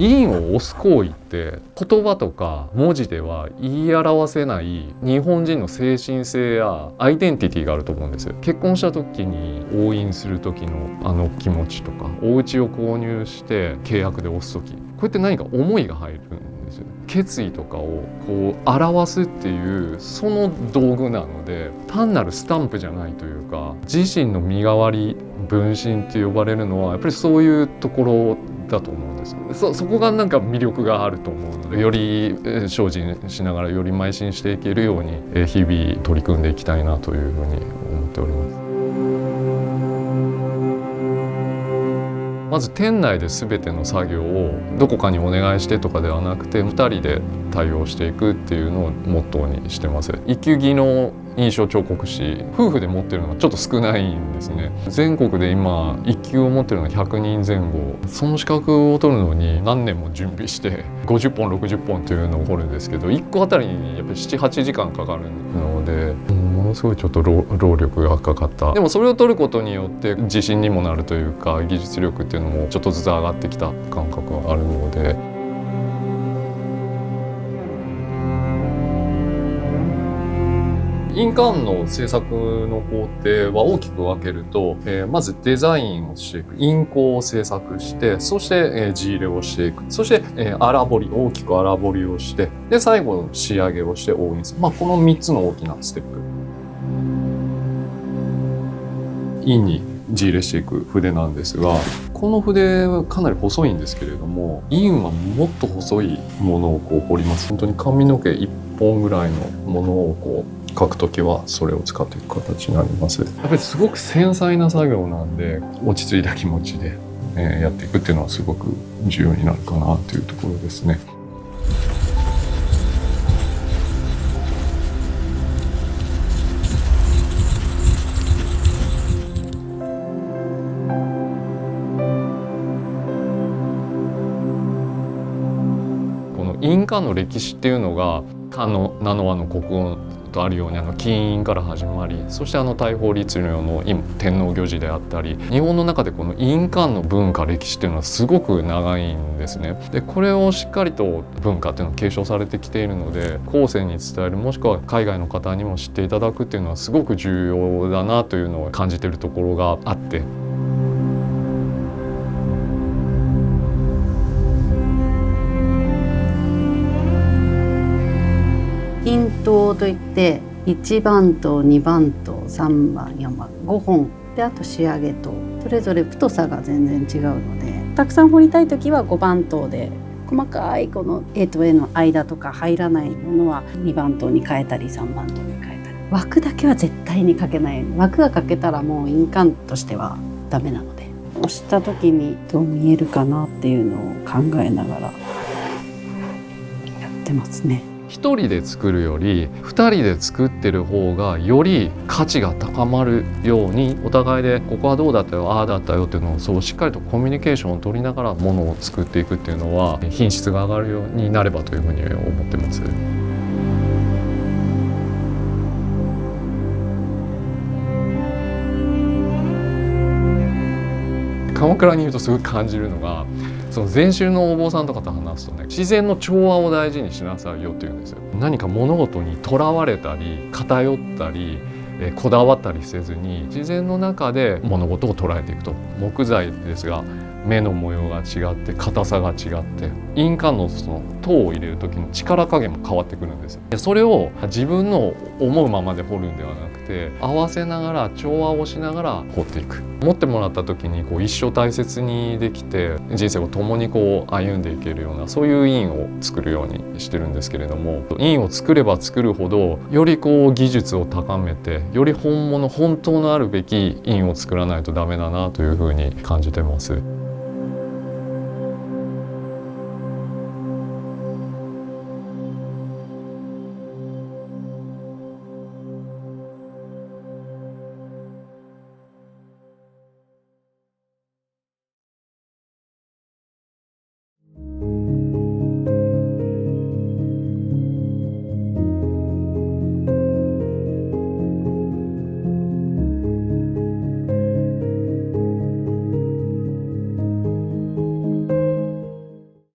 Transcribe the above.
印を押す行為って言葉とか文字では言い表せない日本人の精神性やアイデンティティがあると思うんですよ。結婚した時に押印する時のあの気持ちとか、お家を購入して契約で押す時、こうやって何か思いが入るんですよ。決意とかをこう表すっていうその道具なので、単なるスタンプじゃないというか、自身の身代わり分身って呼ばれるのはやっぱりそういうところだと思うんです。そこがなんか魅力があると思うので、より精進しながらより邁進していけるように日々取り組んでいきたいなというふうに思っております。まず店内で全ての作業をどこかにお願いしてとかではなくて、2人で対応していくっていうのをモットーにしてます。一級技能印象彫刻師、夫婦で持ってるのがちょっと少ないんですね。全国で今一級を持ってるのが100人前後。その資格を取るのに何年も準備して50本60本というのを掘るんですけど、1個あたりにやっぱり 7,8 時間かかるので、ものすごいちょっと労力がかかった。でもそれを取ることによって自信にもなるというか、技術力っていうのもちょっとずつ上がってきた感覚があるので。印鑑の制作の工程は大きく分けると、まずデザインをしていく、印稿を制作して、そして、字入れをしていく、そして、粗彫り、大きく粗彫りをして、で最後仕上げをして押印する、この3つの大きなステップ。印に字入れしていく筆なんですが、この筆はかなり細いんですけれども、印はもっと細いものをこう彫ります。本当に髪の毛1本ぐらいのものをこう描くときはそれを使っていく形になります。やっぱりすごく繊細な作業なんで、落ち着いた気持ちでやっていくっていうのはすごく重要になるかなというところですね。この印鑑の歴史っていうのが、漢の名の和の国音とあるように金印から始まり、そして大宝律令の天皇御事であったり、日本の中でこの印鑑の文化歴史っていうのはすごく長いんですね。でこれをしっかりと文化っていうのは継承されてきているので、後世に伝える、もしくは海外の方にも知っていただくっていうのはすごく重要だなというのを感じているところがあって。印刀といって1番刀2番刀3番4番5本で、あと仕上げ刀、それぞれ太さが全然違うので、たくさん彫りたい時は5番刀で、細かいこの絵と絵の間とか入らないものは2番刀に変えたり3番刀に変えたり、枠だけは絶対にかけない。枠がかけたらもう印鑑としてはダメなので、押した時にどう見えるかなっていうのを考えながらやってますね。一人で作るより二人で作ってる方がより価値が高まるように、お互いでここはどうだったよ、ああだったよっていうのをそうしっかりとコミュニケーションを取りながらものを作っていくっていうのは、品質が上がるようになればというふうに思ってます。鎌倉にいるとすごく感じるのが、その禅宗のお坊さんとかと話すとね、自然の調和を大事にしなさいよって言うんですよ。何か物事にとらわれたり偏ったりこだわったりせずに、自然の中で物事を捉えていくと。木材ですが目の模様が違って硬さが違って、印鑑のその刀を入れる時の力加減も変わってくるんですよ。それを自分の思うままで彫るんではなくて、合わせながら調和をしながら彫っていく。持ってもらった時にこう一生大切にできて、人生を共にこう歩んでいけるような、そういう印を作るようにしてるんですけれども、印を作れば作るほどよりこう技術を高めて、より本当のあるべき印を作らないとダメだなというふうに感じてます。